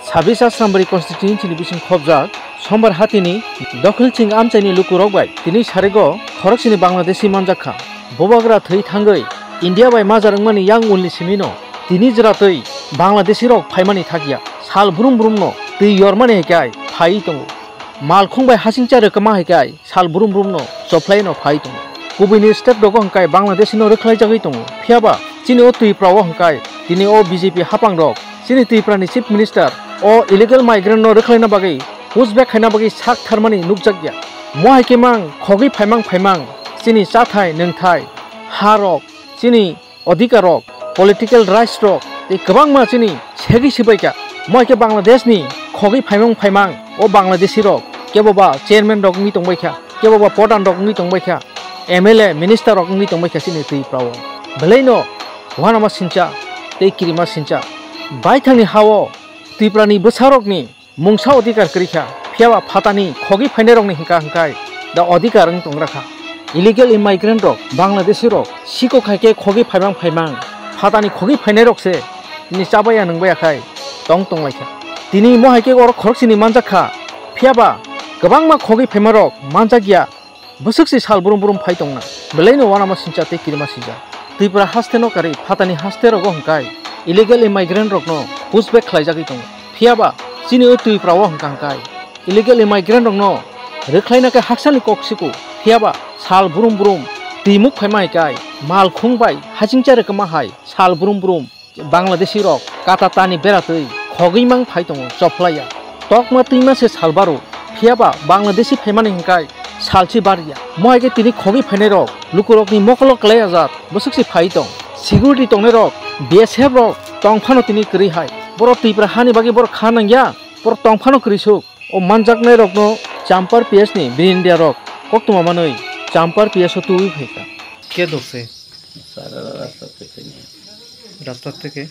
26 Assambly Constituency bising khobjak sombar hatini dokhilching amchaini lukurok bai tini sarego khoroksini Bangladeshi manjakha bobagra thei thangai India bai majarangmani yang ulni simino tini jratoi Bangladeshi rok phaimani thagia sal brum brumno tei yormani hekai phai tongo malkhung bai hasingcha rekama hekai sal brum brumno choplaino phai tongo kubini state dogo hangkai Bangladeshi no rekhlai jagai tongo phiaba chini o tui prawo hangkai tini o BJP hapang rok chini Triprani Chief Minister o illegal migrant no rekhlaina bagai Uzbek khaina bagai sak tharmani nukjakya mohai kemang khogi phaimang chini chathai nengthai harok chini odhikarok political rights rok tei kwbangma chini segi sibaika mohai ke Bangladesh ni khogi phaimang o Bangladeshi rok keboba chairman rok ngi tongbaikha keboba prodan rok ngi tongbaikha MLA minister rok ngi tongbaikha chini tui prawo beleino wanama sincha tei kirima sincha baithani hawo Triprani bwsarokni mungsa odhikar krikha phiaba phatani khogi phainarokni hingkai da odhikar ang tongrakha illegal immigrant rok Bangladeshi rok siko khaike khogi phaimang phatani khogi phainarok se ni chabaya nungbaya khai tonglaikha tini mohaike or khoroksini manjakha phiaba kwbangma khogi phaimarok manjakya bwsuksi sal burum burum phai tongna beleino wanama sincha te kirima sincha Tripura hasteno kari phatani hasterogo hingkai illegal immigrant rok no pushback khlaijagui tongo phiaba chini o tui prawo hangkai illegal immigrant rok no rekhlaina ke haksani koksiku phiaba sal burum burum timuk phaimai kai mal khungbai hajingcha rekama hai sal burum burum Bangladeshi rok kata tani beratui khogimang phai tongo choplaya tokma tuima se salbaru phiaba Bangladeshi phaimani hangkai salchi baria mohaike tini khogi phainai rok lukurokni mokolok klai azat bosuksi phai tong security tongne rok BSF rok tongphano tini kri hai boro Tripura hani bagi boro khanangya boro tongphano krisuk o manjaknai rok no champar PS ni India rok koktuma manoi champar PS o tui phaika ke dorse সারা রাস্তা থেকে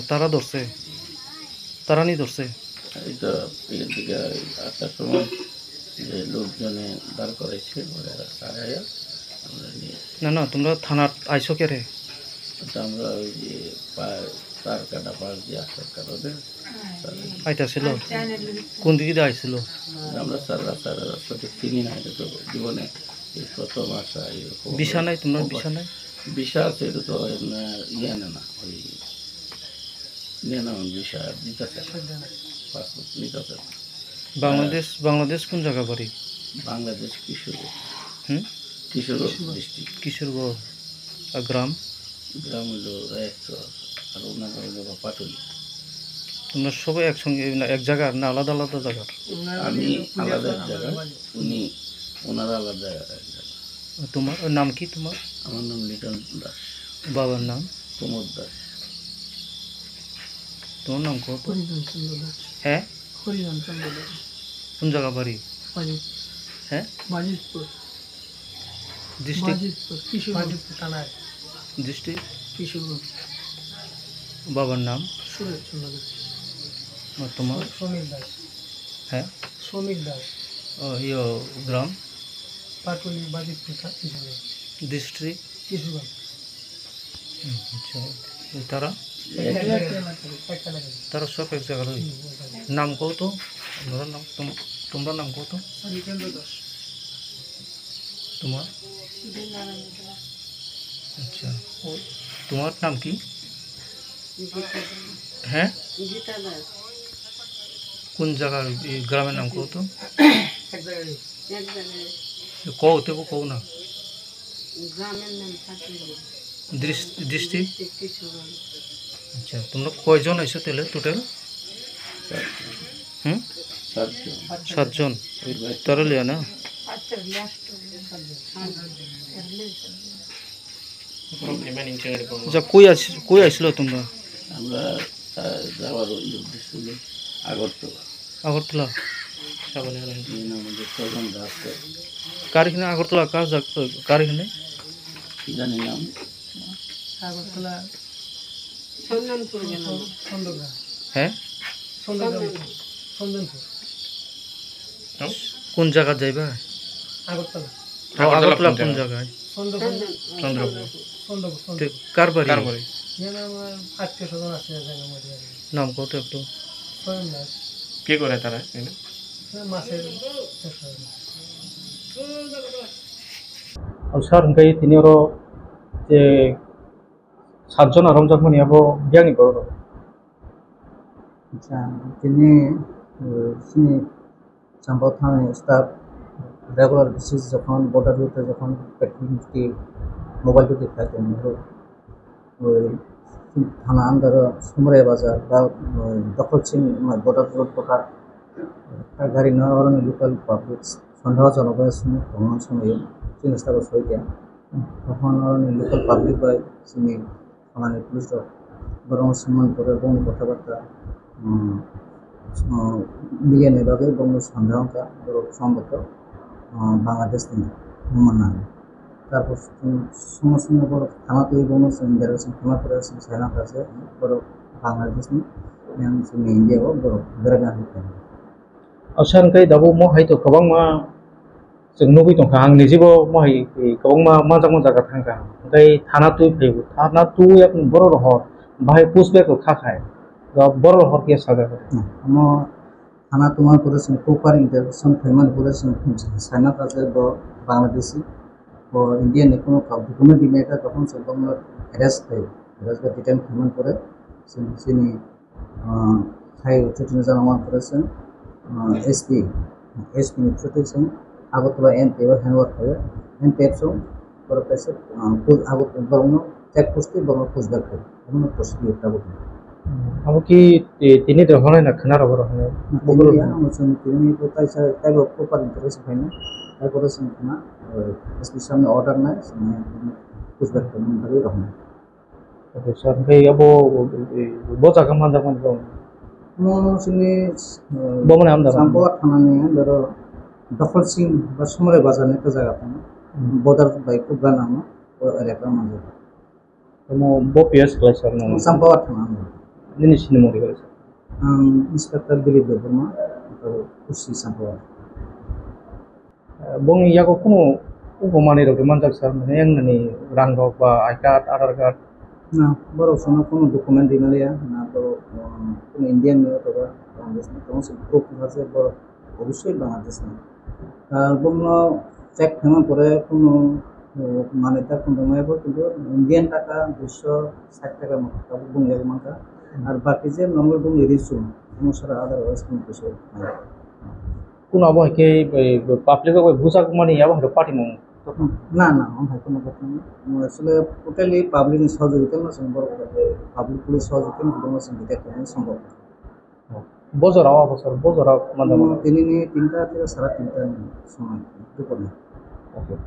তারা ধরছে তারা নি ধরছে এটা এর দিকে আসার সময় যে লোকজনে দাঁড় করাইছে ওরা সারাইয়া আমরা নিয়ে না তোমরা থানা আইছো কে রে আমরা ওই যে তার কাটা পাশ দিয়ে আসার কারণে আইতা ছিল কোন দিকে দিয়ে আইছিল আমরা সারা রাস্তাতে চিনি না এটা তো জীবনে এই প্রথম আসা এরকম বিশা নাই তোমরা বিশা নাই বিশা আছে এটা তো ইয়ে না ওই নিয়ে না বিশা দিতেছে পাসপোর্ট নিতেছে বাংলাদেশ কোন জায়গা বাড়ি বাংলাদেশ কিশোরগঞ্জ ডিস্ট্রিক্ট কিশোরগঞ্জ আর গ্রাম হলো রায়চর আর ওনাদের হলো পাটুলি তোমরা সবাই একসঙ্গে এক জায়গার না আলাদা আলাদা জায়গার আমি আলাদা এক জায়গা উনি ওনারা আলাদা এক জায়গা তোমার নাম কি তোমার আমার নাম লিটন দাস বাবার নাম প্রমোদ দাস তোমার নাম কত হরিরামচন্দ্র দাস হ্যাঁ হরিরামচন্দ্র দাস কোন জায়গা বাড়ি হ্যাঁ বাজিতপুর ডিস্ট্রিক্ট কিশোরগঞ্জ থানায় ডিস্ট্রিক্ট কিশোরগঞ্জ বাবার নাম সুরেশচন্দ্র দাস আর তোমার শ্রমিক দাস হ্যাঁ শ্রমিক দাস ইয়ে গ্রাম পাটুলি বাজিতপুর কিশোরগঞ্জ ডিস্ট্রিক্ট কিশোরগঞ্জ আচ্ছা তারা একটা লাগে তারা সব এক জায়গার নাম কত তোমরা নাম তোমরা নাম কত হরিচন্দ্র দাস তোমার আচ্ছা তোমার নাম কি হ্যাঁ কোন জায়গার গ্রামের নাম কত এক জায়গায় কও তেবো কও না গ্রামের নাম ডিস্ট্রিক্ট কিশোরগঞ্জ আচ্ছা তোমরা কয়জন আইছো তাহলে টোটাল সাতজন তারা লিয়া না আচ্ছা কই আইছিল তোমরা আমরা যাওয়ার উদ্দেশ্য ছিল আগরতলা আমাদের ছজন রাস্তা কার এখানে আগরতলা কার এখানে কি জানি নাম আগরতলা সন্ধানপুর গেলাম চন্দ্রগ্রাম হ্যাঁ চন্দনপুর কোন জায়গা যাইবা আগরতলা আগরতলা কোন জায়গায় চন্দ্রপুর কার বাড়ি আমার আত্মীয় স্বজন আছে নাম কত একটু ছয় মাস কে করে তারা এখানে? মাসের শেষ হয় না। স্যার ओमफ्राय তিনি আরো যে 7 জন রমজান মানি আবো বিয়ানি করো আচ্ছা তিনি তিনি চাম্পাও থানায় স্টাফ রেগুলার বেসিস যখন বর্ডার রুটে যখন পেট্রোলিং ডিউটি মোবাইল ডিউটি থাকেন ওই থানা আন্ডার সুমরাই বাজার বা দখলচিন বর্ডার রোড প্রকার গাড়ি নেওয়ার কারণে লোকাল পাবলিক সন্দেহজনক ভ্রমণ সময়ে চিকিৎসা সহিত তখন লোকাল পাবলিক বা চিনি থানার পুলিশ বরং সম্মান করে এবং কথাবার্তা মিলিয়ে নেবাগে এবং সন্দেহটা সম্ভবত বাংলাদেশ থেকে মানায় তারপর সঙ্গে সঙ্গে বড় থানা তৈরি বঙ্গ থানা করে চায়না আছে বড় বাংলাদেশ নিয়ে ইন্ডিয়াও বড় বেড়ে হতে স্যার ओमफ्राय दाबो महाय तो गोबां मा जों नुबाय दंखा आं निजेबो महाय गोबां मा जायगा थांखा ओमफ्राय थाना तुइ फैगौ थाना तुइ अपन बर' रहर बाहाय पुसबेक खाखाय दा बर' रहर के साजा আমার থানা তোমার করেছেন কোপার ইন্টারভিউশন পেমেন্ট করেছেন চায়না কাছে বাংলাদেশি ও ইন্ডিয়ান কোনো ডকুমেন্ট দিনে এটা তখন সম্পূর্ণ অ্যারেস্ট হয় অ্যারেস্ট বা ডিটেন পেমেন্ট করে তিনি হাই উচ্চতন জানামা করেছেন এসপি নিশ্চিত আগরতলা এনপি হ্যান্ডওয়ার্ক হয়ে এনপিএফসও করে পেয়েছে আগত বরং চেকপোস্টে বরং পুষব্যাক হয় এমন প্রসিডিউরটা বলুন abo ki tini de honai na khana ro honai bogol তিনি কোথায় তাই প্রপার ইন্টারেস্ট হয় না তারপরে না এসপি সামনে অর্ডার নাই পুষব্যাক করবেন ভাবে রকম oke sir ओमफ्राय abo bo jaga man jaga dong মনে bo mane amda চাম্পাওয়া থানা নিয়ে ধরো দখল সিং বা সমরে বাজার একটা জায়গা পান বর্ডার বাইক কুবরা নাম ও এলাকার মাঝে mo bo ps class sir no চাম্পাওয়া থানা nini sini mo ri sir inspector Dilip Debbarma কুসি চাম্পাওয়া bong yago kono ubo mani ro man jak sir mane yang nani rang rok ba i card aadhaar card না বড় সময় কোনো document দিনালিয়া না বড় কোনো ইন্ডিয়ান নিয়ে অথবা বাংলাদেশ নিয়ে তখন সে প্রুফ আছে বড় অবশ্যই বাংলাদেশ না আর বন্য চেক ফেমা পরে কোনো মানে তার কোনো নয় কিন্তু ইন্ডিয়ান টাকা 260 টাকার মতো তারপর বঙ্গে মাথা আর বাকি যে নর্মাল বঙ্গে রিসুম অনুসারে আদারওয়াইজ কোনো কিছু নাই kono abo ke public ko bujak mani abo haro party mo না না আমার কোনো কথা নেই আসলে টোটালি পাবলিক সহযোগিতা না সম্ভব পাবলিক পুলিশ সহযোগিতা দিতে সম্ভব bojor awa bosor bojor man তিনি নিয়ে 3টা থেকে 3:30 সময় দুপুরে okay